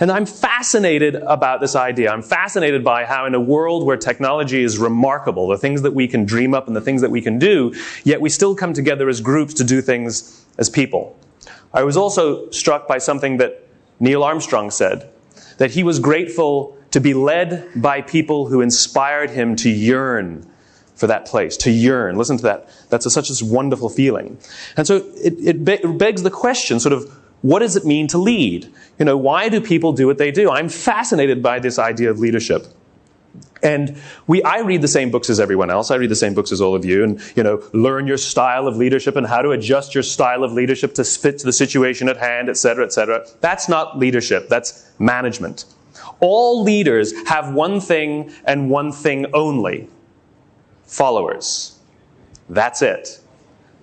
And I'm fascinated about this idea. I'm fascinated by how in a world where technology is remarkable, the things that we can dream up and the things that we can do, yet we still come together as groups to do things as people. I was also struck by something that Neil Armstrong said, that he was grateful to be led by people who inspired him to yearn for that place, to yearn. Listen to that. That's such a wonderful feeling. And so it begs the question, sort of, what does it mean to lead? Why do people do what they do? I'm fascinated by this idea of leadership. And I read the same books as everyone else. I read the same books as all of you. And, learn your style of leadership and how to adjust your style of leadership to fit to the situation at hand, et cetera, et cetera. That's not leadership. That's management. All leaders have one thing and one thing only. Followers. That's it.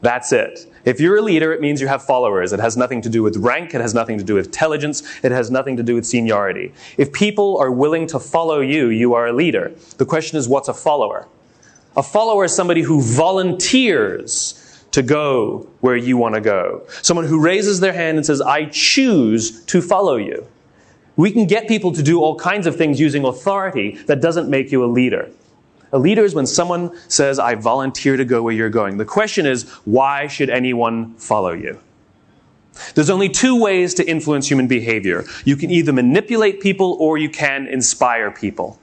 That's it. If you're a leader, it means you have followers. It has nothing to do with rank. It has nothing to do with intelligence. It has nothing to do with seniority. If people are willing to follow you, you are a leader. The question is, what's a follower? A follower is somebody who volunteers to go where you want to go. Someone who raises their hand and says, I choose to follow you. We can get people to do all kinds of things using authority. That doesn't make you a leader. A leader is when someone says, I volunteer to go where you're going. The question is, why should anyone follow you? There's only two ways to influence human behavior. You can either manipulate people or you can inspire people.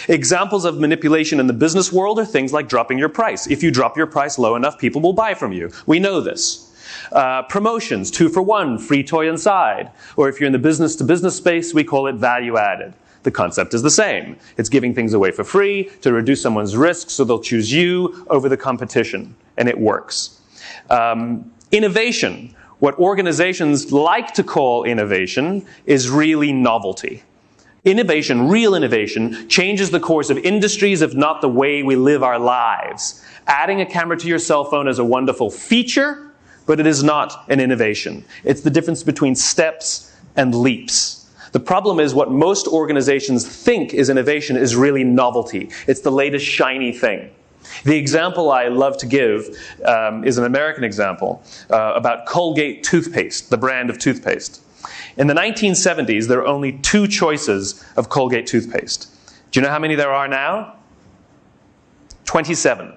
Examples of manipulation in the business world are things like dropping your price. If you drop your price low enough, people will buy from you. We know this. Promotions, 2 for 1, free toy inside. Or if you're in the business-to-business space, we call it value added. The concept is the same. It's giving things away for free to reduce someone's risk so they'll choose you over the competition. And it works. Innovation. What organizations like to call innovation is really novelty. Innovation, real innovation, changes the course of industries, if not the way we live our lives. Adding a camera to your cell phone is a wonderful feature, but it is not an innovation. It's the difference between steps and leaps. The problem is what most organizations think is innovation is really novelty. It's the latest shiny thing. The example I love to give is an American example about Colgate toothpaste, the brand of toothpaste. In the 1970s, there were only 2 choices of Colgate toothpaste. Do you know how many there are now? 27.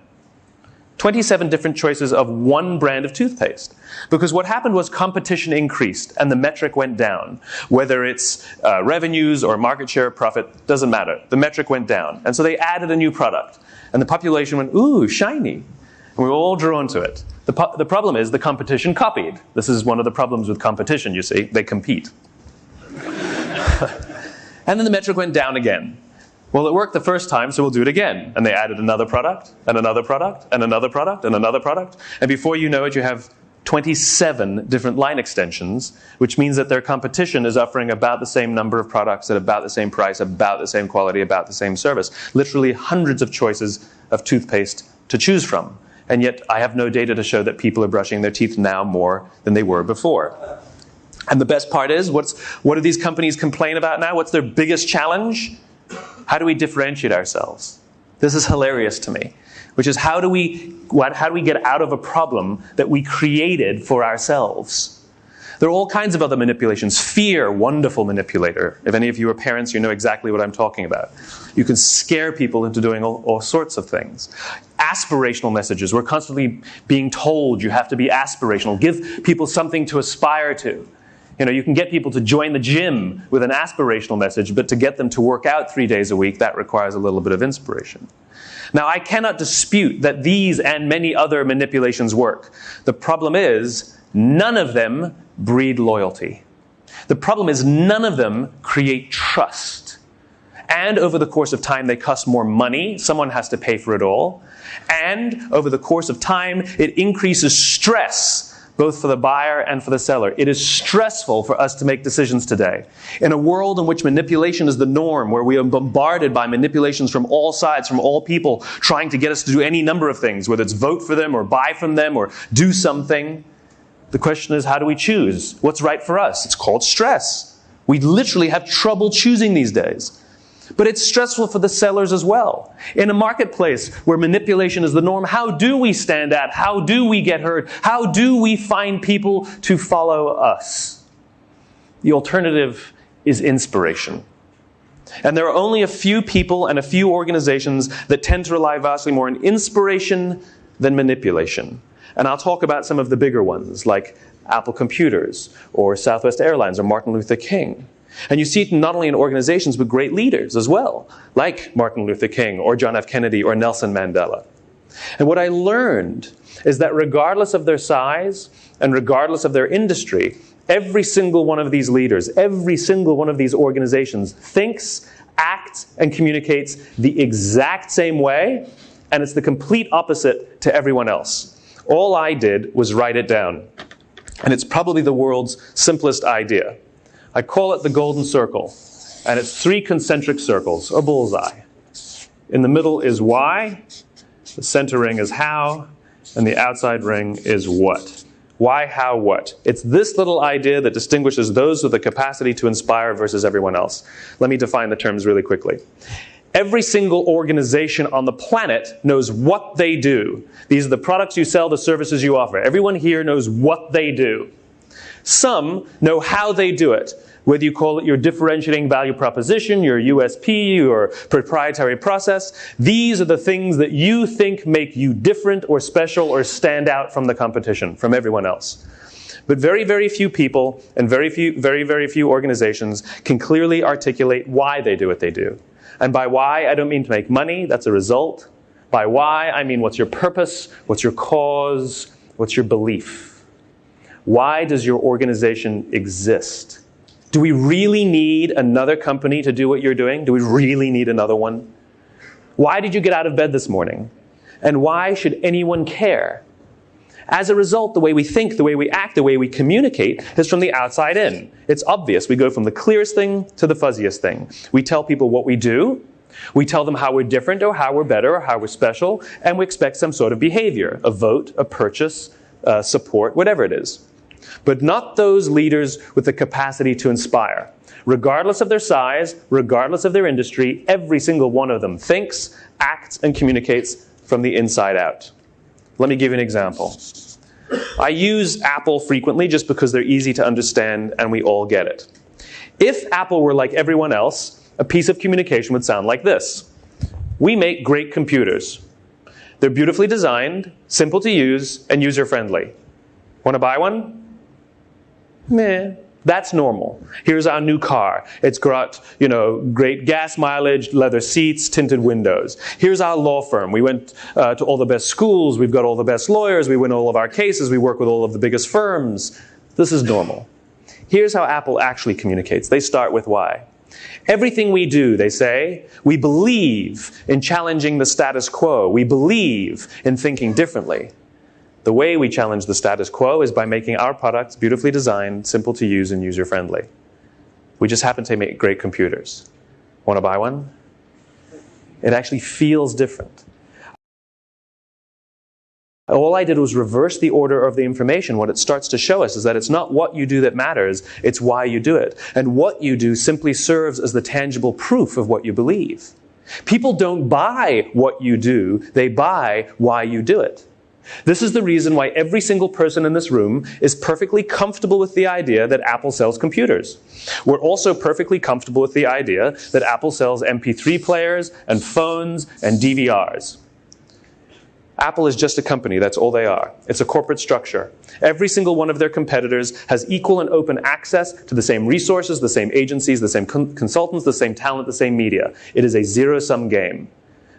27 different choices of one brand of toothpaste. Because what happened was competition increased and the metric went down. Whether it's revenues or market share, profit, doesn't matter. The metric went down. And so they added a new product. And the population went, ooh, shiny. And we were all drawn to it. The problem is the competition copied. This is one of the problems with competition, you see. They compete. And then the metric went down again. Well, it worked the first time, so we'll do it again. And they added another product, and another product, and another product, and another product. And before you know it, you have 27 different line extensions, which means that their competition is offering about the same number of products at about the same price, about the same quality, about the same service. Literally hundreds of choices of toothpaste to choose from. And yet I have no data to show that people are brushing their teeth now more than they were before. And the best part is, what do these companies complain about now? What's their biggest challenge? How do we differentiate ourselves? This is hilarious to me. Which is how do we get out of a problem that we created for ourselves? There are all kinds of other manipulations. Fear, wonderful manipulator. If any of you are parents, you know exactly what I'm talking about. You can scare people into doing all sorts of things. Aspirational messages. We're constantly being told you have to be aspirational. Give people something to aspire to. You can get people to join the gym with an aspirational message, but to get them to work out 3 days a week, that requires a little bit of inspiration. Now, I cannot dispute that these and many other manipulations work. The problem is, none of them breed loyalty. The problem is, none of them create trust. And over the course of time, they cost more money. Someone has to pay for it all. And over the course of time, it increases stress, both for the buyer and for the seller. It is stressful for us to make decisions today. In a world in which manipulation is the norm, where we are bombarded by manipulations from all sides, from all people, trying to get us to do any number of things, whether it's vote for them or buy from them or do something, the question is, how do we choose? What's right for us? It's called stress. We literally have trouble choosing these days. But it's stressful for the sellers as well. In a marketplace where manipulation is the norm, how do we stand out? How do we get heard? How do we find people to follow us? The alternative is inspiration. And there are only a few people and a few organizations that tend to rely vastly more on inspiration than manipulation. And I'll talk about some of the bigger ones, like Apple Computers, or Southwest Airlines, or Martin Luther King. And you see it not only in organizations, but great leaders as well, like Martin Luther King, or John F. Kennedy, or Nelson Mandela. And what I learned is that regardless of their size, and regardless of their industry, every single one of these leaders, every single one of these organizations thinks, acts, and communicates the exact same way, and it's the complete opposite to everyone else. All I did was write it down. And it's probably the world's simplest idea. I call it the golden circle, and it's 3 concentric circles, a bullseye. In the middle is why, the center ring is how, and the outside ring is what. Why, how, what? It's this little idea that distinguishes those with the capacity to inspire versus everyone else. Let me define the terms really quickly. Every single organization on the planet knows what they do. These are the products you sell, the services you offer. Everyone here knows what they do. Some know how they do it. Whether you call it your differentiating value proposition, your USP, your proprietary process, these are the things that you think make you different or special or stand out from the competition, from everyone else. But very, very few people and very few organizations can clearly articulate why they do what they do. And by why, I don't mean to make money, that's a result. By why, I mean what's your purpose, what's your cause, what's your belief. Why does your organization exist? Do we really need another company to do what you're doing? Do we really need another one? Why did you get out of bed this morning? And why should anyone care? As a result, the way we think, the way we act, the way we communicate is from the outside in. It's obvious. We go from the clearest thing to the fuzziest thing. We tell people what we do. We tell them how we're different or how we're better or how we're special. And we expect some sort of behavior, a vote, a purchase, support, whatever it is. But not those leaders with the capacity to inspire. Regardless of their size, regardless of their industry, every single one of them thinks, acts, and communicates from the inside out. Let me give you an example. I use Apple frequently just because they're easy to understand and we all get it. If Apple were like everyone else, a piece of communication would sound like this. We make great computers. They're beautifully designed, simple to use, and user-friendly. Want to buy one? Meh. That's normal. Here's our new car. It's got, great gas mileage, leather seats, tinted windows. Here's our law firm. We went to all the best schools. We've got all the best lawyers. We win all of our cases. We work with all of the biggest firms. This is normal. Here's how Apple actually communicates. They start with why. Everything we do, they say, we believe in challenging the status quo. We believe in thinking differently. The way we challenge the status quo is by making our products beautifully designed, simple to use, and user-friendly. We just happen to make great computers. Want to buy one? It actually feels different. All I did was reverse the order of the information. What it starts to show us is that it's not what you do that matters, it's why you do it. And what you do simply serves as the tangible proof of what you believe. People don't buy what you do, they buy why you do it. This is the reason why every single person in this room is perfectly comfortable with the idea that Apple sells computers. We're also perfectly comfortable with the idea that Apple sells MP3 players and phones and DVRs. Apple is just a company, that's all they are. It's a corporate structure. Every single one of their competitors has equal and open access to the same resources, the same agencies, the same consultants, the same talent, the same media. It is a zero-sum game.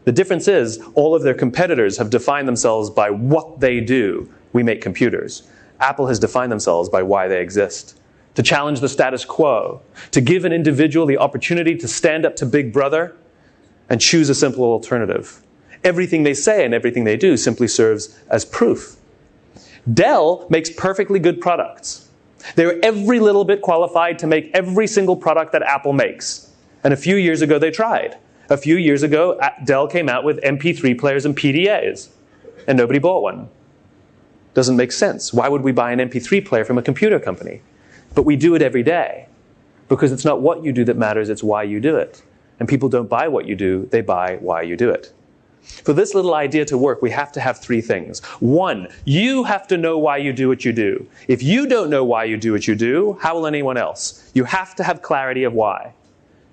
The difference is, all of their competitors have defined themselves by what they do. We make computers. Apple has defined themselves by why they exist. To challenge the status quo. To give an individual the opportunity to stand up to Big Brother and choose a simple alternative. Everything they say and everything they do simply serves as proof. Dell makes perfectly good products. They're every little bit qualified to make every single product that Apple makes. And a few years ago they tried. A few years ago, Dell came out with MP3 players and PDAs, and nobody bought one. Doesn't make sense. Why would we buy an MP3 player from a computer company? But we do it every day, because it's not what you do that matters, it's why you do it. And people don't buy what you do, they buy why you do it. For this little idea to work, we have to have three things. One, you have to know why you do what you do. If you don't know why you do what you do, how will anyone else? You have to have clarity of why.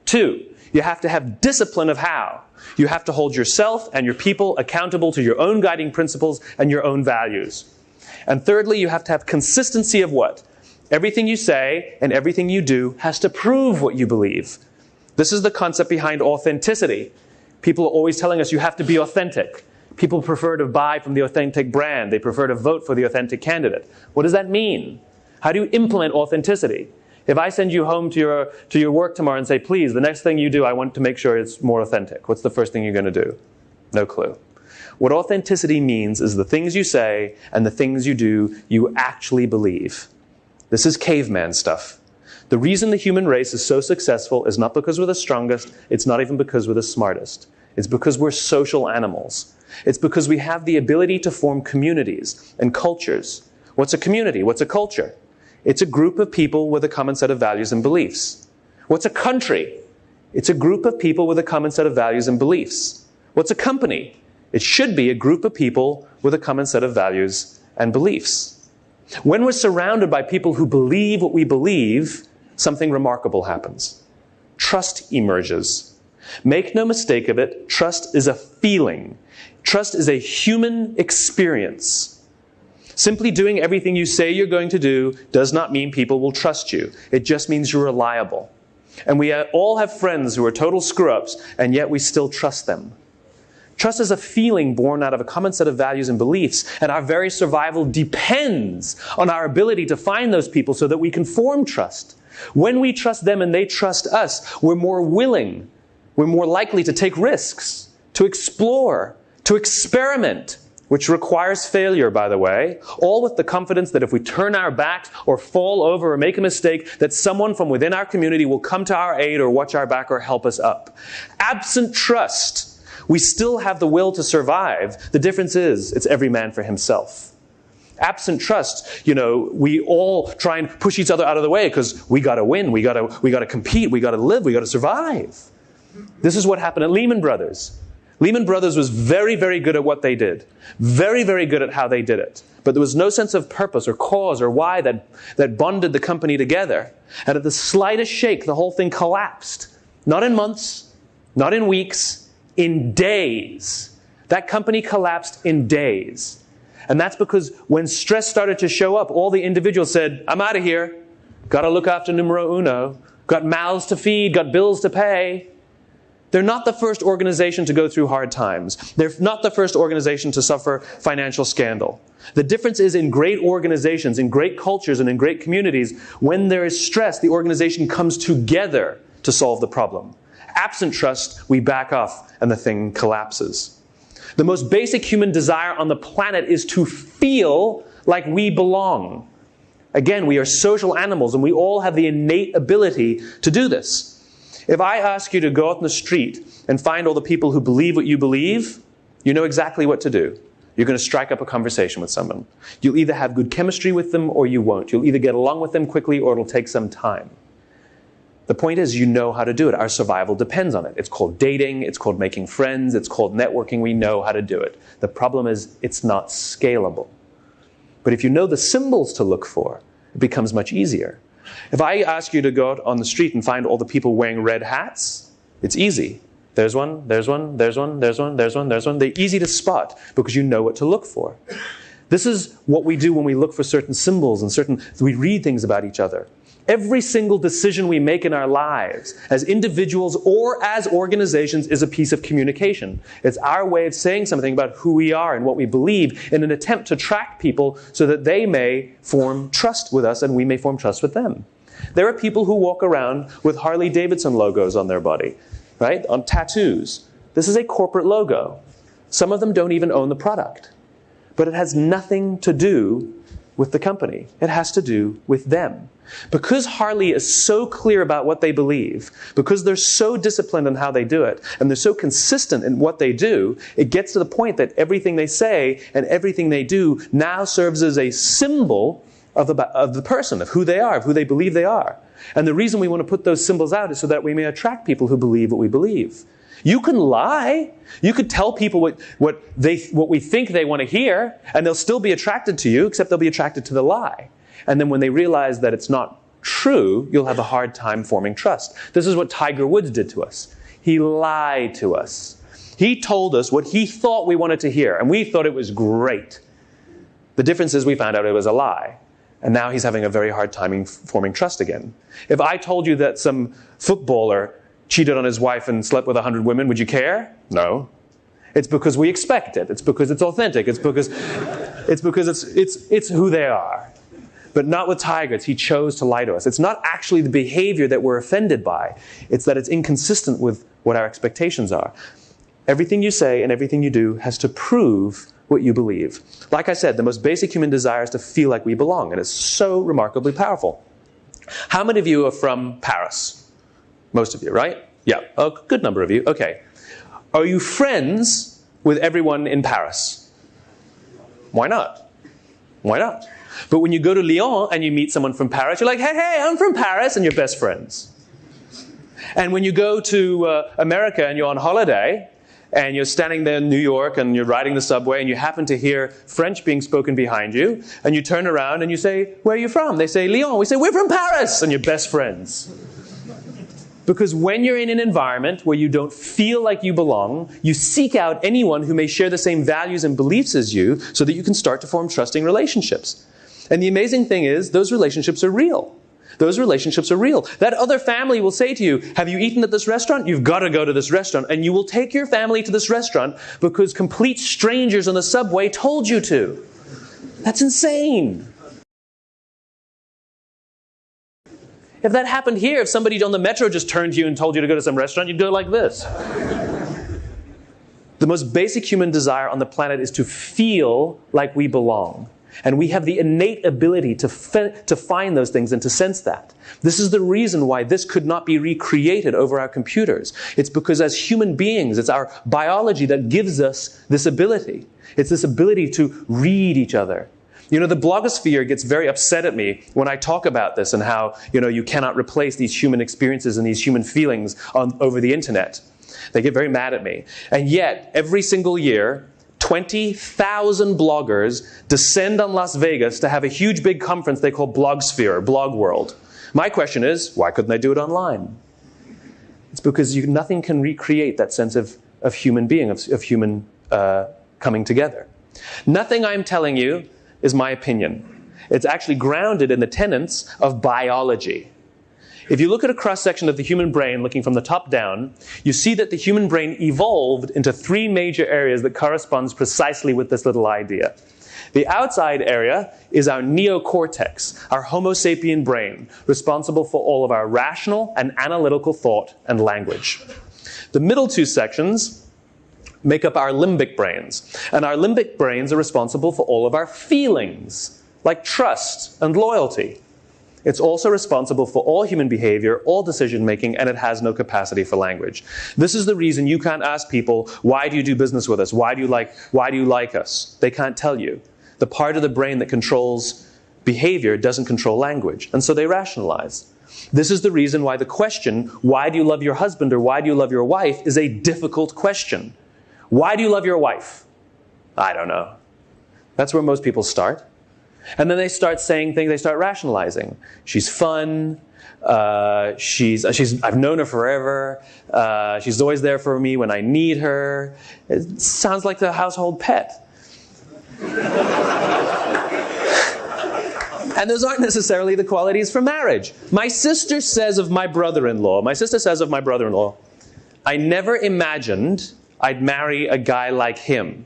Two, you have to have discipline of how. You have to hold yourself and your people accountable to your own guiding principles and your own values. And thirdly, you have to have consistency of what? Everything you say and everything you do has to prove what you believe. This is the concept behind authenticity. People are always telling us you have to be authentic. People prefer to buy from the authentic brand. They prefer to vote for the authentic candidate. What does that mean? How do you implement authenticity? If I send you home to your work tomorrow and say, please, the next thing you do, I want to make sure it's more authentic. What's the first thing you're going to do? No clue. What authenticity means is the things you say and the things you do, you actually believe. This is caveman stuff. The reason the human race is so successful is not because we're the strongest. It's not even because we're the smartest. It's because we're social animals. It's because we have the ability to form communities and cultures. What's a community? What's a culture? It's a group of people with a common set of values and beliefs. What's a country? It's a group of people with a common set of values and beliefs. What's a company? It should be a group of people with a common set of values and beliefs. When we're surrounded by people who believe what we believe, something remarkable happens. Trust emerges. Make no mistake of it, trust is a feeling. Trust is a human experience. Simply doing everything you say you're going to do does not mean people will trust you. It just means you're reliable. And we all have friends who are total screw-ups, and yet we still trust them. Trust is a feeling born out of a common set of values and beliefs, and our very survival depends on our ability to find those people so that we can form trust. When we trust them and they trust us, we're more willing, we're more likely to take risks, to explore, to experiment, which requires failure, by the way, all with the confidence that if we turn our backs or fall over or make a mistake, that someone from within our community will come to our aid or watch our back or help us up. Absent trust, we still have the will to survive. The difference is, it's every man for himself. Absent trust, we all try and push each other out of the way because we got to win, we got to compete, we got to live, we got to survive. This is what happened at Lehman Brothers. Lehman Brothers was very, very good at what they did. Very, very good at how they did it. But there was no sense of purpose or cause or why that bonded the company together. And at the slightest shake, the whole thing collapsed. Not in months, not in weeks, in days. That company collapsed in days. And that's because when stress started to show up, all the individuals said, I'm out of here. Got to look after numero uno. Got mouths to feed, got bills to pay. They're not the first organization to go through hard times. They're not the first organization to suffer financial scandal. The difference is in great organizations, in great cultures, and in great communities, when there is stress, the organization comes together to solve the problem. Absent trust, we back off and the thing collapses. The most basic human desire on the planet is to feel like we belong. Again, we are social animals and we all have the innate ability to do this. If I ask you to go out in the street and find all the people who believe what you believe, you know exactly what to do. You're going to strike up a conversation with someone. You'll either have good chemistry with them or you won't. You'll either get along with them quickly or it'll take some time. The point is, you know how to do it. Our survival depends on it. It's called dating. It's called making friends. It's called networking. We know how to do it. The problem is, it's not scalable. But if you know the symbols to look for, it becomes much easier. If I ask you to go out on the street and find all the people wearing red hats, it's easy. There's one, there's one, there's one, there's one, there's one, there's one. They're easy to spot because you know what to look for. This is what we do when we look for certain symbols and we read things about each other. Every single decision we make in our lives, as individuals or as organizations, is a piece of communication. It's our way of saying something about who we are and what we believe in an attempt to attract people so that they may form trust with us and we may form trust with them. There are people who walk around with Harley Davidson logos on their body, right? On tattoos. This is a corporate logo. Some of them don't even own the product. But it has nothing to do with the company. It has to do with them. Because Harley is so clear about what they believe, because they're so disciplined in how they do it, and they're so consistent in what they do, it gets to the point that everything they say and everything they do now serves as a symbol of the person, of who they are, of who they believe they are. And the reason we want to put those symbols out is so that we may attract people who believe what we believe. You can lie. You could tell people what we think they want to hear, and they'll still be attracted to you, except they'll be attracted to the lie. And then when they realize that it's not true, you'll have a hard time forming trust. This is what Tiger Woods did to us. He lied to us. He told us what he thought we wanted to hear, and we thought it was great. The difference is we found out it was a lie. And now he's having a very hard time forming trust again. If I told you that some footballer cheated on his wife and slept with 100 women, would you care? No. It's because we expect it. It's because it's authentic. It's because it's who they are. But not with Tigers. He chose to lie to us. It's not actually the behavior that we're offended by. It's that it's inconsistent with what our expectations are. Everything you say and everything you do has to prove what you believe. Like I said, the most basic human desire is to feel like we belong, and it's so remarkably powerful. How many of you are from Paris? Most of you, right? Yeah, a good number of you. Okay. Are you friends with everyone in Paris? Why not? Why not? But when you go to Lyon and you meet someone from Paris, you're like, hey, I'm from Paris, and you're best friends. And when you go to America and you're on holiday, and you're standing there in New York and you're riding the subway and you happen to hear French being spoken behind you, and you turn around and you say, where are you from? They say, Lyon. We say, we're from Paris, and you're best friends. Because when you're in an environment where you don't feel like you belong, you seek out anyone who may share the same values and beliefs as you so that you can start to form trusting relationships. And the amazing thing is, those relationships are real. Those relationships are real. That other family will say to you, have you eaten at this restaurant? You've got to go to this restaurant. And you will take your family to this restaurant because complete strangers on the subway told you to. That's insane. If that happened here, if somebody on the metro just turned to you and told you to go to some restaurant, you'd go like this. The most basic human desire on the planet is to feel like we belong. And we have the innate ability to find those things and to sense that. This is the reason why this could not be recreated over our computers. It's because as human beings, it's our biology that gives us this ability. It's this ability to read each other. You know, the blogosphere gets very upset at me when I talk about this and how, you cannot replace these human experiences and these human feelings over the internet. They get very mad at me. And yet, every single year, 20,000 bloggers descend on Las Vegas to have a huge big conference they call Blogsphere, Blog World. My question is, why couldn't they do it online? It's because nothing can recreate that sense of human being, of human coming together. Nothing I'm telling you is my opinion. It's actually grounded in the tenets of biology. If you look at a cross-section of the human brain, looking from the top down, you see that the human brain evolved into 3 major areas that corresponds precisely with this little idea. The outside area is our neocortex, our Homo sapien brain, responsible for all of our rational and analytical thought and language. The middle 2 sections make up our limbic brains, and our limbic brains are responsible for all of our feelings, like trust and loyalty. It's also responsible for all human behavior, all decision-making, and it has no capacity for language. This is the reason you can't ask people, why do you do business with us? Why do you like us? They can't tell you. The part of the brain that controls behavior doesn't control language, and so they rationalize. This is the reason why the question, why do you love your husband or why do you love your wife, is a difficult question. Why do you love your wife? I don't know. That's where most people start. And then they start saying things, they start rationalizing. She's fun, I've known her forever, she's always there for me when I need her. It sounds like the household pet. And those aren't necessarily the qualities for marriage. My sister says of my brother-in-law, I never imagined I'd marry a guy like him.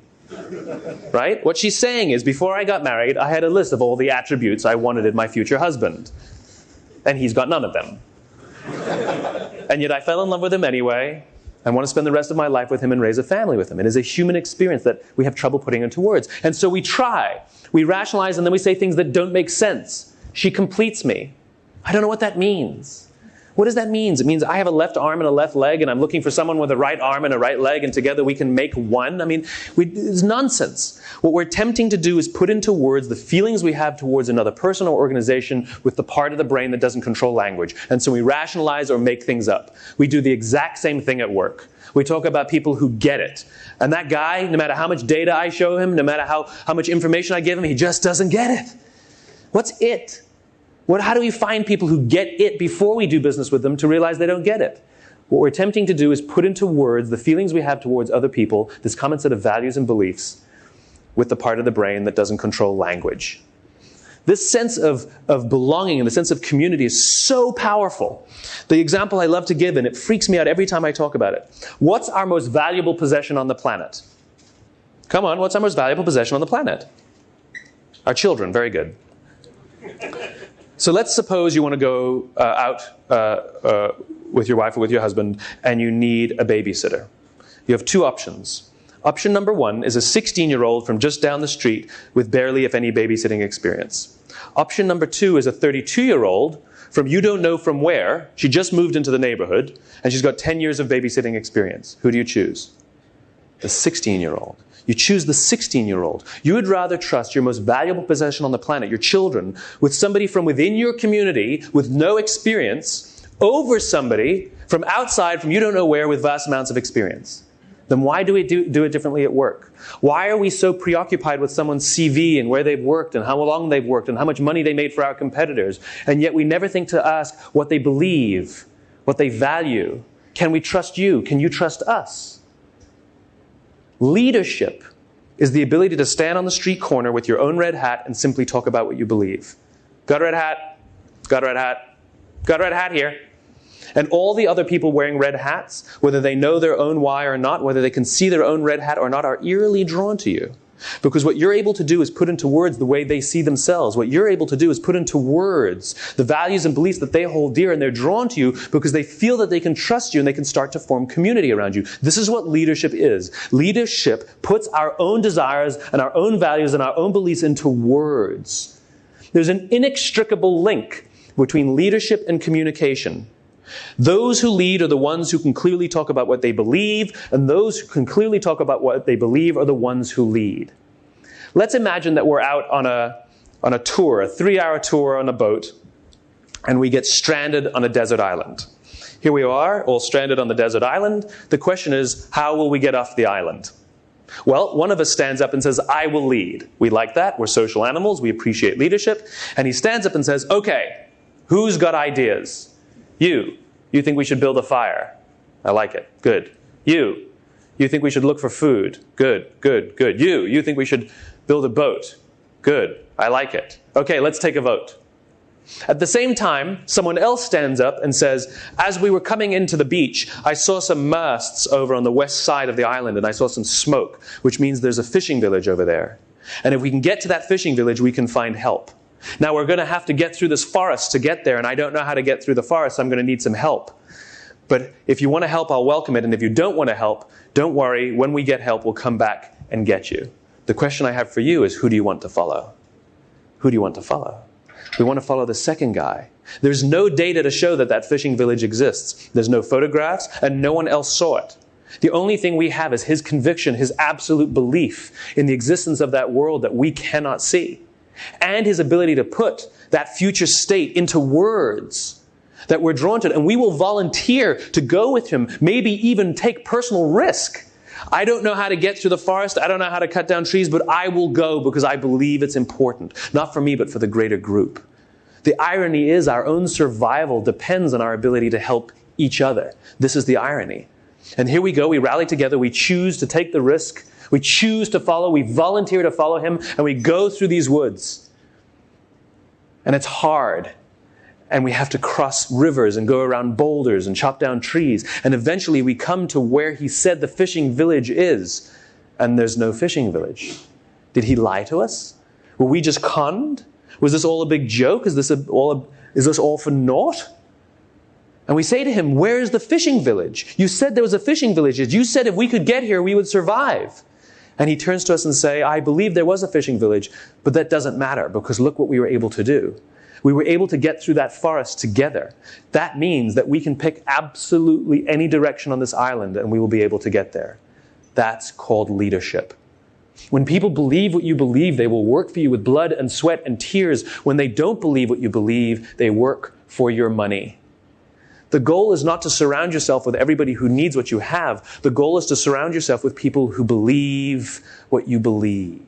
Right? What she's saying is, before I got married, I had a list of all the attributes I wanted in my future husband. And he's got none of them. And yet I fell in love with him anyway. I want to spend the rest of my life with him and raise a family with him. It is a human experience that we have trouble putting into words. And so we try. We rationalize and then we say things that don't make sense. She completes me. I don't know what that means. What does that mean? It means I have a left arm and a left leg, and I'm looking for someone with a right arm and a right leg, and together we can make one. I mean, it's nonsense. What we're attempting to do is put into words the feelings we have towards another person or organization with the part of the brain that doesn't control language. And so we rationalize or make things up. We do the exact same thing at work. We talk about people who get it. And that guy, no matter how much data I show him, no matter how much information I give him, he just doesn't get it. What's it? How do we find people who get it before we do business with them to realize they don't get it? What we're attempting to do is put into words the feelings we have towards other people, this common set of values and beliefs, with the part of the brain that doesn't control language. This sense of belonging and the sense of community is so powerful. The example I love to give, and it freaks me out every time I talk about it. What's our most valuable possession on the planet? Come on, what's our most valuable possession on the planet? Our children, very good. So let's suppose you want to go out with your wife or with your husband, and you need a babysitter. You have two options. Option number one is a 16-year-old from just down the street with barely, if any, babysitting experience. Option number two is a 32-year-old from you don't know from where. She just moved into the neighborhood, and she's got 10 years of babysitting experience. Who do you choose? The 16-year-old. You choose the 16-year-old. You would rather trust your most valuable possession on the planet, your children, with somebody from within your community with no experience over somebody from outside, from you don't know where, with vast amounts of experience. Then why do we do it differently at work? Why are we so preoccupied with someone's CV and where they've worked and how long they've worked and how much money they made for our competitors, and yet we never think to ask what they believe, what they value? Can we trust you? Can you trust us? Leadership is the ability to stand on the street corner with your own red hat and simply talk about what you believe. Got a red hat? Got a red hat? Got a red hat here. And all the other people wearing red hats, whether they know their own why or not, whether they can see their own red hat or not, are eerily drawn to you. Because what you're able to do is put into words the way they see themselves. What you're able to do is put into words the values and beliefs that they hold dear, and they're drawn to you because they feel that they can trust you and they can start to form community around you. This is what leadership is. Leadership puts our own desires and our own values and our own beliefs into words. There's an inextricable link between leadership and communication. Those who lead are the ones who can clearly talk about what they believe, and those who can clearly talk about what they believe are the ones who lead. Let's imagine that we're out on a tour, a 3-hour tour on a boat, and we get stranded on a desert island. Here we are, all stranded on the desert island. The question is, how will we get off the island? Well, one of us stands up and says, I will lead. We like that. We're social animals. We appreciate leadership. And he stands up and says, okay, who's got ideas? You think we should build a fire? I like it. Good. You think we should look for food? Good. You think we should build a boat? Good. I like it. Okay, let's take a vote. At the same time, someone else stands up and says, as we were coming into the beach, I saw some masts over on the west side of the island, and I saw some smoke, which means there's a fishing village over there. And if we can get to that fishing village, we can find help. Now, we're going to have to get through this forest to get there, and I don't know how to get through the forest, so I'm going to need some help. But if you want to help, I'll welcome it, and if you don't want to help, don't worry. When we get help, we'll come back and get you. The question I have for you is, who do you want to follow? Who do you want to follow? We want to follow the second guy. There's no data to show that that fishing village exists. There's no photographs, and no one else saw it. The only thing we have is his conviction, his absolute belief in the existence of that world that we cannot see. And his ability to put that future state into words that we're drawn to. And we will volunteer to go with him, maybe even take personal risk. I don't know how to get through the forest. I don't know how to cut down trees, but I will go because I believe it's important. Not for me, but for the greater group. The irony is our own survival depends on our ability to help each other. This is the irony. And here we go. We rally together. We choose to take the risk. We choose to follow. We volunteer to follow him. And we go through these woods. And it's hard. And we have to cross rivers and go around boulders and chop down trees. And eventually we come to where he said the fishing village is. And there's no fishing village. Did he lie to us? Were we just conned? Was this all a big joke? Is this all for naught? And we say to him, where is the fishing village? You said there was a fishing village. You said if we could get here, we would survive. And he turns to us and says, I believe there was a fishing village, but that doesn't matter because look what we were able to do. We were able to get through that forest together. That means that we can pick absolutely any direction on this island and we will be able to get there. That's called leadership. When people believe what you believe, they will work for you with blood and sweat and tears. When they don't believe what you believe, they work for your money. The goal is not to surround yourself with everybody who needs what you have. The goal is to surround yourself with people who believe what you believe.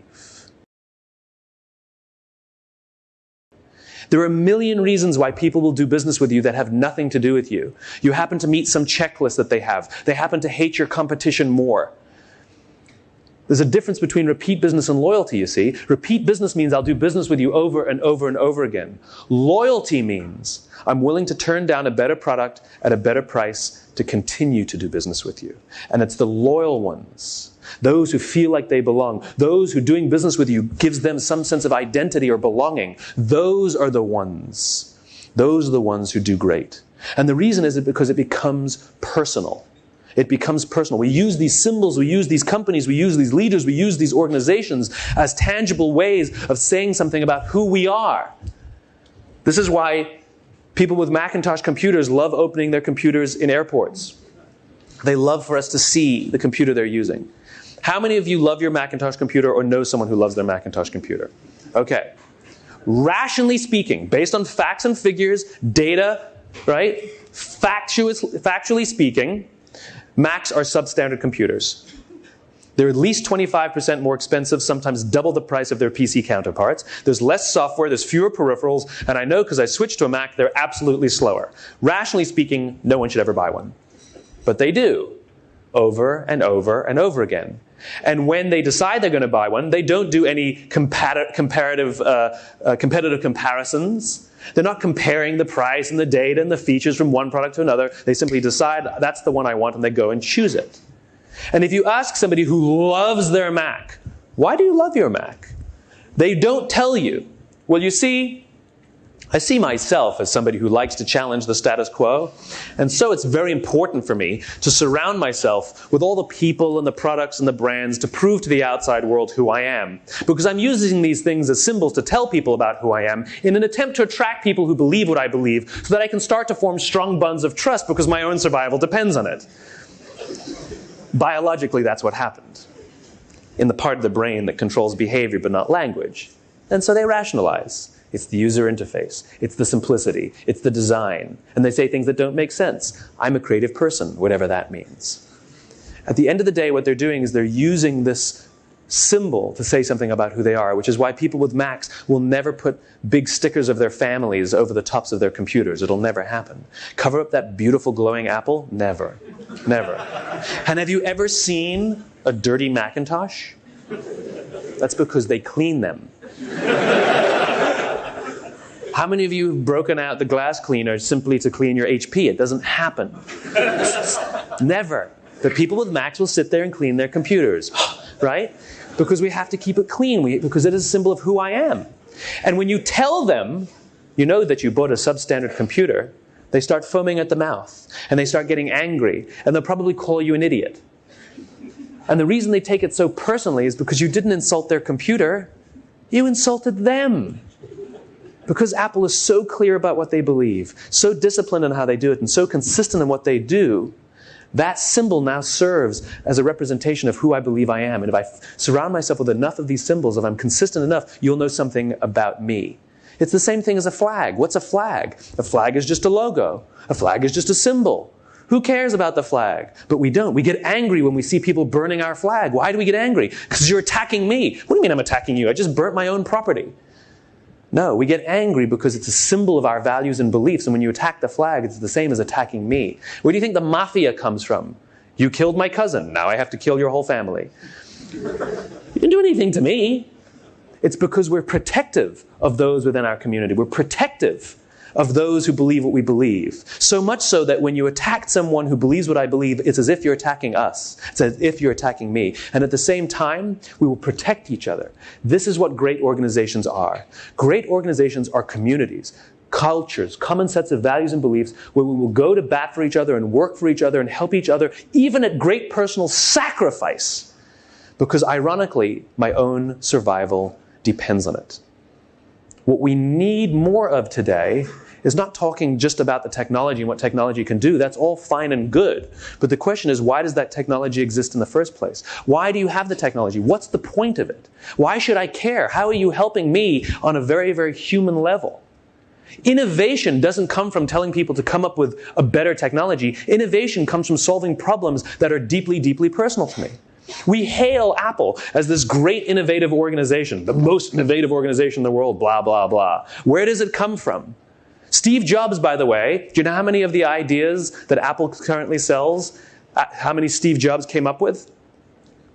There are a million reasons why people will do business with you that have nothing to do with you. You happen to meet some checklist that they have. They happen to hate your competition more. There's a difference between repeat business and loyalty, you see. Repeat business means I'll do business with you over and over and over again. Loyalty means I'm willing to turn down a better product at a better price to continue to do business with you. And it's the loyal ones, those who feel like they belong, those who doing business with you gives them some sense of identity or belonging. Those are the ones. Those are the ones who do great. And the reason is because it becomes personal. It becomes personal. We use these symbols, we use these companies, we use these leaders, we use these organizations as tangible ways of saying something about who we are. This is why people with Macintosh computers love opening their computers in airports. They love for us to see the computer they're using. How many of you love your Macintosh computer or know someone who loves their Macintosh computer? Okay. Rationally speaking, based on facts and figures, data, right? Factually speaking, Macs are substandard computers. They're at least 25% more expensive, sometimes double the price of their PC counterparts. There's less software, there's fewer peripherals, and I know because I switched to a Mac, they're absolutely slower. Rationally speaking, no one should ever buy one. But they do, over and over and over again. And when they decide they're going to buy one, they don't do any competitive comparisons. They're not comparing the price and the data and the features from one product to another. They simply decide, that's the one I want, and they go and choose it. And if you ask somebody who loves their Mac, why do you love your Mac? They don't tell you. Well, you see, I see myself as somebody who likes to challenge the status quo. And so it's very important for me to surround myself with all the people and the products and the brands to prove to the outside world who I am. Because I'm using these things as symbols to tell people about who I am in an attempt to attract people who believe what I believe so that I can start to form strong bonds of trust because my own survival depends on it. Biologically, that's what happened in the part of the brain that controls behavior but not language. And so they rationalize. It's the user interface. It's the simplicity. It's the design. And they say things that don't make sense. I'm a creative person, whatever that means. At the end of the day, what they're doing is they're using this symbol to say something about who they are, which is why people with Macs will never put big stickers of their families over the tops of their computers. It'll never happen. Cover up that beautiful glowing apple? Never. Never. And have you ever seen a dirty Macintosh? That's because they clean them. How many of you have broken out the glass cleaner simply to clean your HP? It doesn't happen. Never. But people with Macs will sit there and clean their computers, right? Because we have to keep it clean, because it is a symbol of who I am. And when you tell them, you know that you bought a substandard computer, they start foaming at the mouth, and they start getting angry, and they'll probably call you an idiot. And the reason they take it so personally is because you didn't insult their computer, you insulted them. Because Apple is so clear about what they believe, so disciplined in how they do it, and so consistent in what they do, that symbol now serves as a representation of who I believe I am. And if I surround myself with enough of these symbols, if I'm consistent enough, you'll know something about me. It's the same thing as a flag. What's a flag? A flag is just a logo. A flag is just a symbol. Who cares about the flag? But we don't. We get angry when we see people burning our flag. Why do we get angry? Because you're attacking me. What do you mean I'm attacking you? I just burnt my own property. No, we get angry because it's a symbol of our values and beliefs. And when you attack the flag, it's the same as attacking me. Where do you think the mafia comes from? You killed my cousin. Now I have to kill your whole family. You didn't do anything to me. It's because we're protective of those within our community. We're protective of those who believe what we believe. So much so that when you attack someone who believes what I believe, it's as if you're attacking us. It's as if you're attacking me. And at the same time, we will protect each other. This is what great organizations are. Great organizations are communities, cultures, common sets of values and beliefs where we will go to bat for each other and work for each other and help each other, even at great personal sacrifice. Because ironically, my own survival depends on it. What we need more of today is not talking just about the technology and what technology can do. That's all fine and good. But the question is, why does that technology exist in the first place? Why do you have the technology? What's the point of it? Why should I care? How are you helping me on a very, very human level? Innovation doesn't come from telling people to come up with a better technology. Innovation comes from solving problems that are deeply, deeply personal to me. We hail Apple as this great innovative organization, the most innovative organization in the world, blah, blah, blah. Where does it come from? Steve Jobs, by the way, do you know how many of the ideas that Apple currently sells, how many Steve Jobs came up with?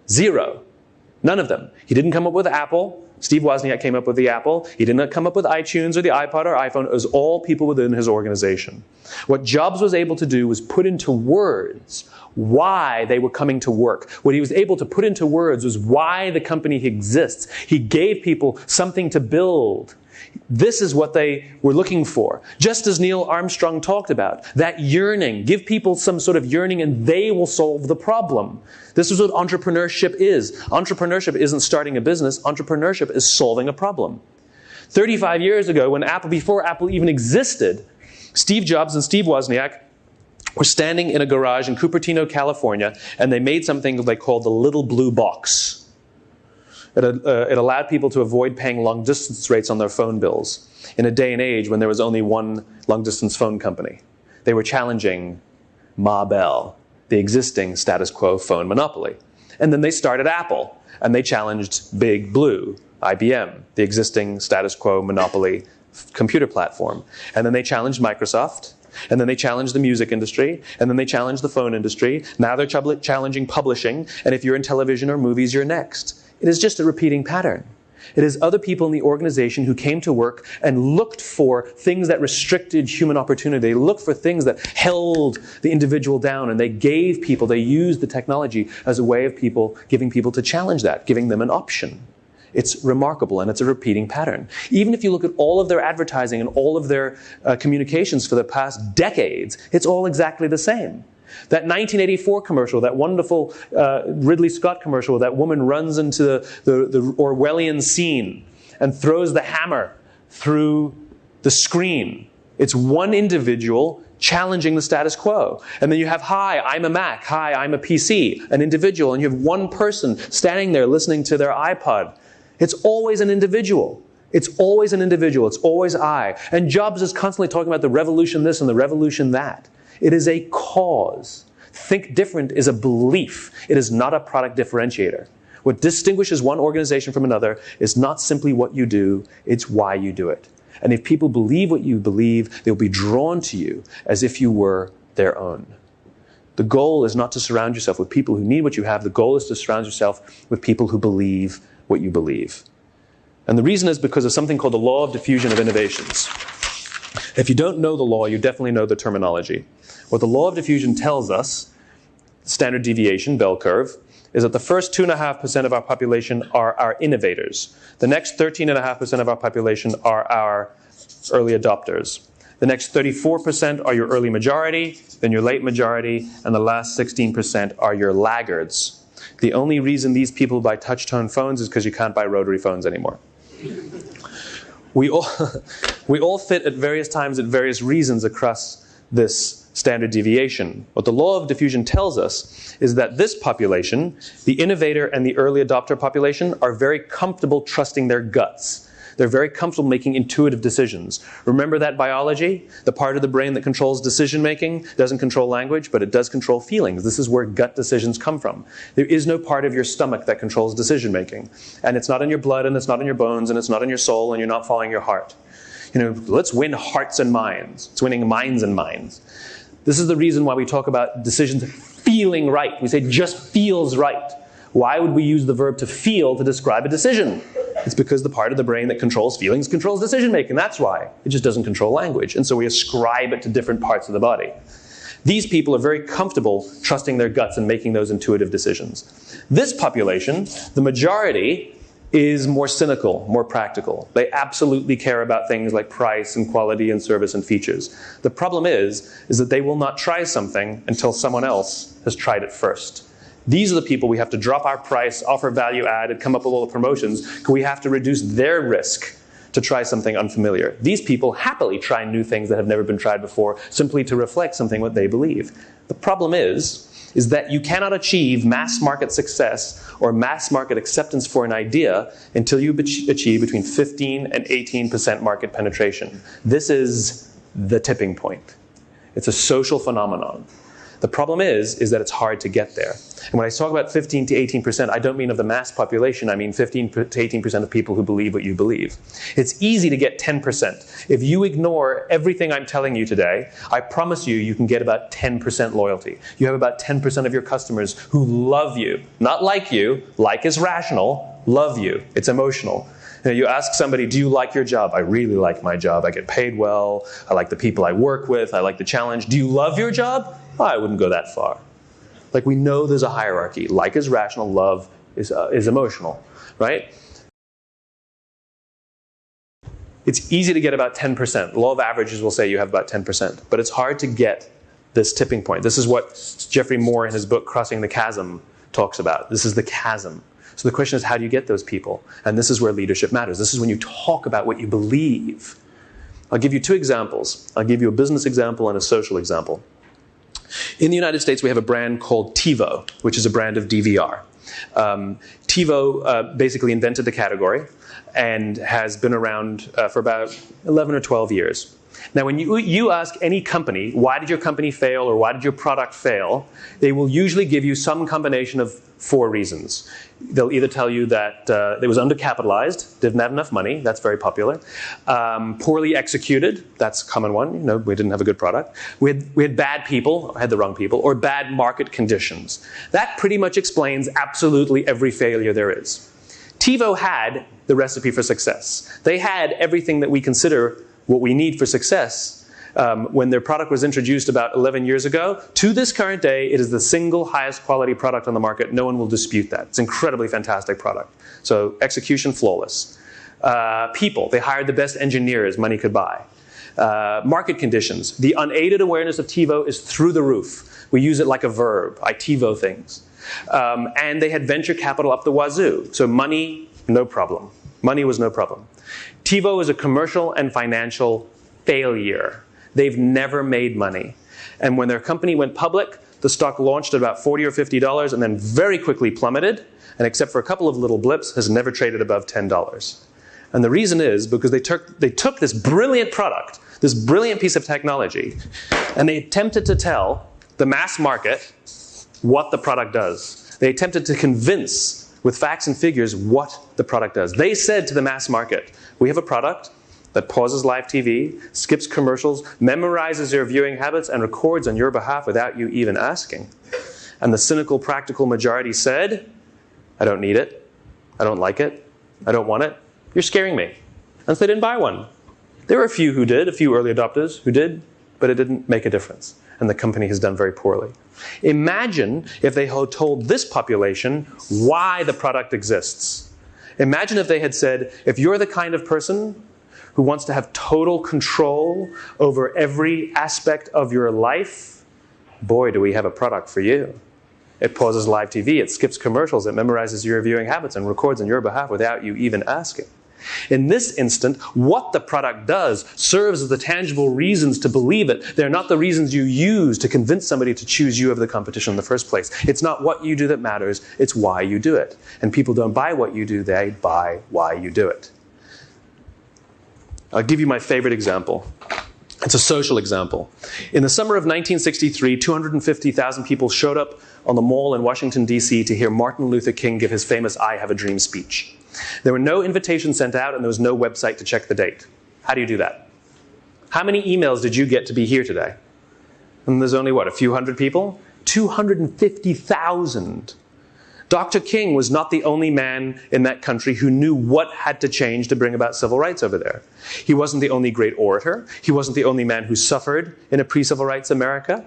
0. None of them. He didn't come up with Apple. Steve Wozniak came up with the Apple. He did not come up with iTunes or the iPod or iPhone. It was all people within his organization. What Jobs was able to do was put into words why they were coming to work. What he was able to put into words was why the company exists. He gave people something to build. This is what they were looking for. Just as Neil Armstrong talked about, that yearning. Give people some sort of yearning and they will solve the problem. This is what entrepreneurship is. Entrepreneurship isn't starting a business. Entrepreneurship is solving a problem. 35 years ago, before Apple even existed, Steve Jobs and Steve Wozniak were standing in a garage in Cupertino, California, and they made something they called the little blue box. It allowed people to avoid paying long-distance rates on their phone bills in a day and age when there was only one long-distance phone company. They were challenging Ma Bell, the existing status quo phone monopoly. And then they started Apple, and they challenged Big Blue, IBM, the existing status quo monopoly computer platform. And then they challenged Microsoft, and then they challenged the music industry, and then they challenged the phone industry. Now they're challenging publishing, and if you're in television or movies, you're next. It is just a repeating pattern. It is other people in the organization who came to work and looked for things that restricted human opportunity. They looked for things that held the individual down, and they used the technology as a way of giving people to challenge that, giving them an option. It's remarkable, and it's a repeating pattern. Even if you look at all of their advertising and all of their communications for the past decades, it's all exactly the same. That 1984 commercial, that wonderful Ridley Scott commercial, that woman runs into the Orwellian scene and throws the hammer through the screen. It's one individual challenging the status quo. And then you have, hi, I'm a Mac. Hi, I'm a PC, an individual. And you have one person standing there listening to their iPod. It's always an individual. It's always an individual. It's always I. And Jobs is constantly talking about the revolution this and the revolution that. It is a cause. Think different is a belief. It is not a product differentiator. What distinguishes one organization from another is not simply what you do, it's why you do it. And if people believe what you believe, they'll be drawn to you as if you were their own. The goal is not to surround yourself with people who need what you have. The goal is to surround yourself with people who believe what you believe. And the reason is because of something called the law of diffusion of innovations. If you don't know the law, you definitely know the terminology. What the law of diffusion tells us, standard deviation, bell curve, is that the first 2.5% of our population are our innovators. The next 13.5% of our population are our early adopters. The next 34% are your early majority, then your late majority, and the last 16% are your laggards. The only reason these people buy touch-tone phones is because you can't buy rotary phones anymore. We all fit at various times at various reasons across this standard deviation. What the law of diffusion tells us is that this population, the innovator and the early adopter population, are very comfortable trusting their guts. They're very comfortable making intuitive decisions. Remember that biology? The part of the brain that controls decision-making doesn't control language, but it does control feelings. This is where gut decisions come from. There is no part of your stomach that controls decision-making. And it's not in your blood, and it's not in your bones, and it's not in your soul, and you're not following your heart. Let's win hearts and minds. It's winning minds and minds. This is the reason why we talk about decisions feeling right. We say just feels right. Why would we use the verb to feel to describe a decision? It's because the part of the brain that controls feelings controls decision-making. That's why. It just doesn't control language. And so we ascribe it to different parts of the body. These people are very comfortable trusting their guts and making those intuitive decisions. This population, the majority, is more cynical, more practical. They absolutely care about things like price and quality and service and features. The problem is that they will not try something until someone else has tried it first. These are the people we have to drop our price, offer value added, come up with all the promotions, because we have to reduce their risk to try something unfamiliar. These people happily try new things that have never been tried before, simply to reflect something what they believe. The problem is that you cannot achieve mass market success or mass market acceptance for an idea until you achieve between 15 and 18% market penetration. This is the tipping point. It's a social phenomenon. The problem is that it's hard to get there. And when I talk about 15 to 18%, I don't mean of the mass population. I mean 15 to 18% of people who believe what you believe. It's easy to get 10%. If you ignore everything I'm telling you today, I promise you can get about 10% loyalty. You have about 10% of your customers who love you. Not like you. Like is rational. Love you. It's emotional. You ask somebody, do you like your job? I really like my job. I get paid well. I like the people I work with. I like the challenge. Do you love your job? Oh, I wouldn't go that far. Like, we know there's a hierarchy. Like is rational, love is emotional, right? It's easy to get about 10%. The law of averages will say you have about 10%. But it's hard to get this tipping point. This is what Geoffrey Moore in his book, Crossing the Chasm, talks about. This is the chasm. So the question is, how do you get those people? And this is where leadership matters. This is when you talk about what you believe. I'll give you two examples. I'll give you a business example and a social example. In the United States, we have a brand called TiVo, which is a brand of DVR. TiVo basically invented the category and has been around for about 11 or 12 years. Now, when you ask any company, why did your company fail or why did your product fail, they will usually give you some combination of 4 reasons. They'll either tell you that it was undercapitalized, didn't have enough money, that's very popular. Poorly executed, that's a common one, we didn't have a good product. We had bad people, had the wrong people, or bad market conditions. That pretty much explains absolutely every failure there is. TiVo had the recipe for success. They had everything that we consider what we need for success. When their product was introduced about 11 years ago, to this current day, it is the single highest quality product on the market. No one will dispute that. It's an incredibly fantastic product. So execution flawless. People, they hired the best engineers money could buy. Market conditions. The unaided awareness of TiVo is through the roof. We use it like a verb. I TiVo things. And they had venture capital up the wazoo. So money, no problem. Money was no problem. TiVo is a commercial and financial failure. They've never made money. And when their company went public, the stock launched at about $40 or $50 and then very quickly plummeted, and except for a couple of little blips, has never traded above $10. And the reason is because they took this brilliant product, this brilliant piece of technology, and they attempted to tell the mass market what the product does. They attempted to convince with facts and figures what the product does. They said to the mass market, we have a product that pauses live TV, skips commercials, memorizes your viewing habits, and records on your behalf without you even asking. And the cynical, practical majority said, I don't need it. I don't like it. I don't want it. You're scaring me. And so they didn't buy one. There were a few who did, a few early adopters who did, but it didn't make a difference. And the company has done very poorly. Imagine if they had told this population why the product exists. Imagine if they had said, if you're the kind of person who wants to have total control over every aspect of your life, boy, do we have a product for you. It pauses live TV, it skips commercials, it memorizes your viewing habits and records on your behalf without you even asking. In this instant, what the product does serves as the tangible reasons to believe it. They're not the reasons you use to convince somebody to choose you over the competition in the first place. It's not what you do that matters, it's why you do it. And people don't buy what you do, they buy why you do it. I'll give you my favorite example. It's a social example. In the summer of 1963, 250,000 people showed up on the Mall in Washington, D.C. to hear Martin Luther King give his famous I Have a Dream speech. There were no invitations sent out and there was no website to check the date. How do you do that? How many emails did you get to be here today? And there's only, a few hundred people? 250,000. Dr. King was not the only man in that country who knew what had to change to bring about civil rights over there. He wasn't the only great orator. He wasn't the only man who suffered in a pre-civil rights America.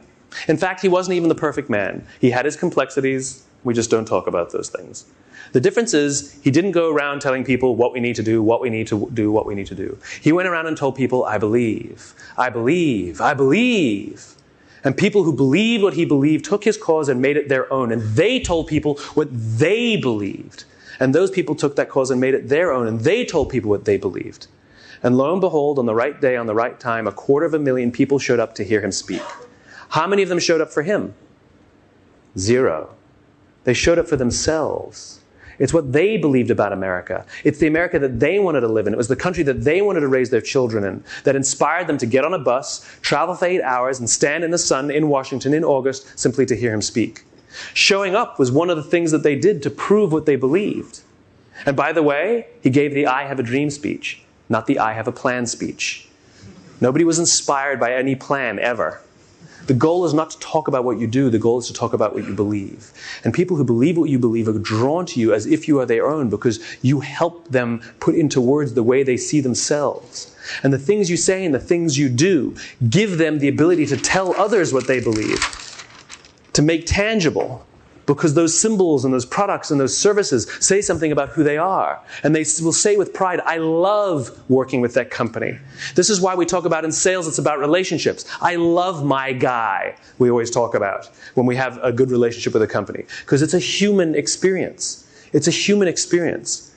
In fact, he wasn't even the perfect man. He had his complexities. We just don't talk about those things. The difference is he didn't go around telling people what we need to do, what we need to do, what we need to do. He went around and told people, I believe, I believe, I believe. And people who believed what he believed took his cause and made it their own. And they told people what they believed. And those people took that cause and made it their own. And they told people what they believed. And lo and behold, on the right day, on the right time, 250,000 people showed up to hear him speak. How many of them showed up for him? 0. They showed up for themselves. It's what they believed about America. It's the America that they wanted to live in. It was the country that they wanted to raise their children in, that inspired them to get on a bus, travel for 8 hours, and stand in the sun in Washington in August simply to hear him speak. Showing up was one of the things that they did to prove what they believed. And by the way, he gave the I have a dream speech, not the I have a plan speech. Nobody was inspired by any plan ever. The goal is not to talk about what you do. The goal is to talk about what you believe. And people who believe what you believe are drawn to you as if you are their own because you help them put into words the way they see themselves. And the things you say and the things you do give them the ability to tell others what they believe, to make tangible, because those symbols and those products and those services say something about who they are. And they will say with pride, I love working with that company. This is why we talk about in sales, it's about relationships. I love my guy, we always talk about when we have a good relationship with a company. Because it's a human experience. It's a human experience.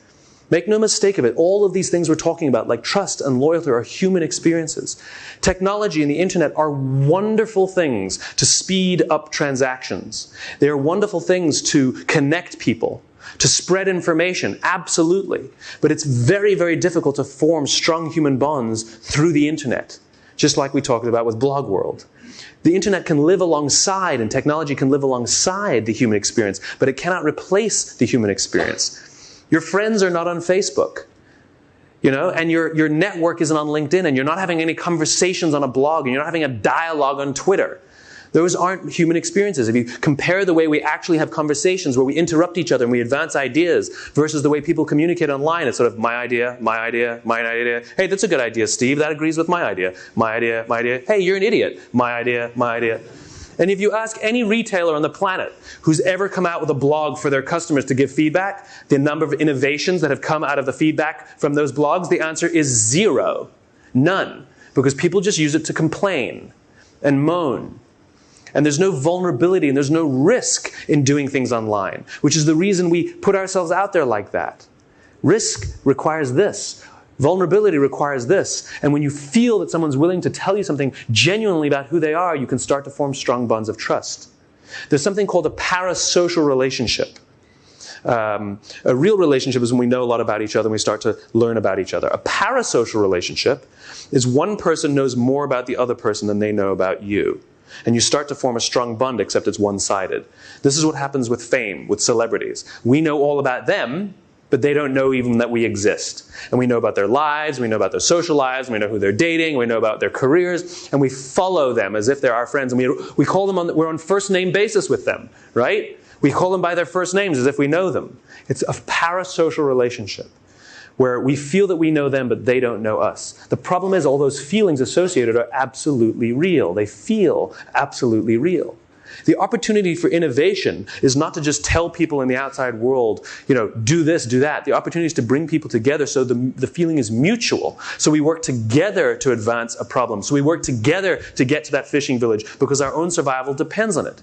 Make no mistake of it, all of these things we're talking about, like trust and loyalty, are human experiences. Technology and the internet are wonderful things to speed up transactions. They are wonderful things to connect people, to spread information, absolutely. But it's very, very difficult to form strong human bonds through the internet, just like we talked about with Blog World. The internet can live alongside, and technology can live alongside the human experience, but it cannot replace the human experience. Your friends are not on Facebook, and your network isn't on LinkedIn, and you're not having any conversations on a blog, and you're not having a dialogue on Twitter. Those aren't human experiences. If you compare the way we actually have conversations where we interrupt each other and we advance ideas versus the way people communicate online, it's sort of my idea, my idea, my idea. Hey, that's a good idea, Steve. That agrees with my idea. My idea, my idea. Hey, you're an idiot. My idea, my idea. And if you ask any retailer on the planet who's ever come out with a blog for their customers to give feedback, the number of innovations that have come out of the feedback from those blogs, the answer is 0. None. Because people just use it to complain and moan. And there's no vulnerability and there's no risk in doing things online, which is the reason we put ourselves out there like that. Risk requires this. Vulnerability requires this. And when you feel that someone's willing to tell you something genuinely about who they are, you can start to form strong bonds of trust. There's something called a parasocial relationship. A real relationship is when we know a lot about each other and we start to learn about each other. A parasocial relationship is one person knows more about the other person than they know about you. And you start to form a strong bond, except it's one-sided. This is what happens with fame, with celebrities. We know all about them, but they don't know even that we exist. And we know about their lives, we know about their social lives, we know who they're dating, we know about their careers, and we follow them as if they're our friends. And we call them we're on first name basis with them, right? We call them by their first names as if we know them. It's a parasocial relationship where we feel that we know them, but they don't know us. The problem is all those feelings associated are absolutely real. They feel absolutely real. The opportunity for innovation is not to just tell people in the outside world, do this, do that. The opportunity is to bring people together so the feeling is mutual. So we work together to advance a problem. So we work together to get to that fishing village because our own survival depends on it.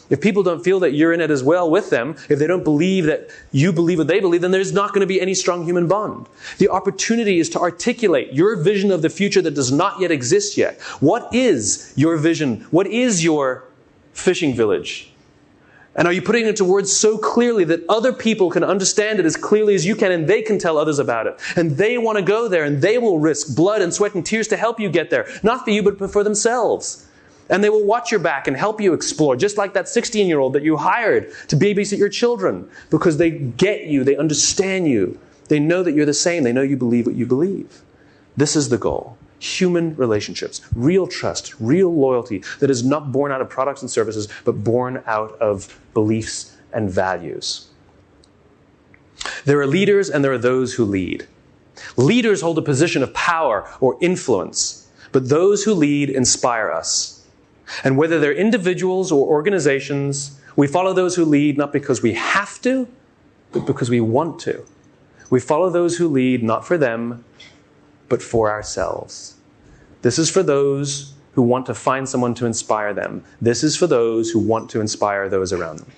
If people don't feel that you're in it as well with them, if they don't believe that you believe what they believe, then there's not going to be any strong human bond. The opportunity is to articulate your vision of the future that does not yet exist yet. What is your vision? What is your fishing village? And are you putting it into words so clearly that other people can understand it as clearly as you can and they can tell others about it? And they want to go there and they will risk blood and sweat and tears to help you get there. Not for you, but for themselves. And they will watch your back and help you explore, just like that 16-year-old that you hired to babysit your children, because they get you, they understand you, they know that you're the same, they know you believe what you believe. This is the goal. Human relationships, real trust, real loyalty that is not born out of products and services, but born out of beliefs and values. There are leaders and there are those who lead. Leaders hold a position of power or influence, but those who lead inspire us. And whether they're individuals or organizations, we follow those who lead not because we have to, but because we want to. We follow those who lead not for them, but for ourselves. This is for those who want to find someone to inspire them. This is for those who want to inspire those around them.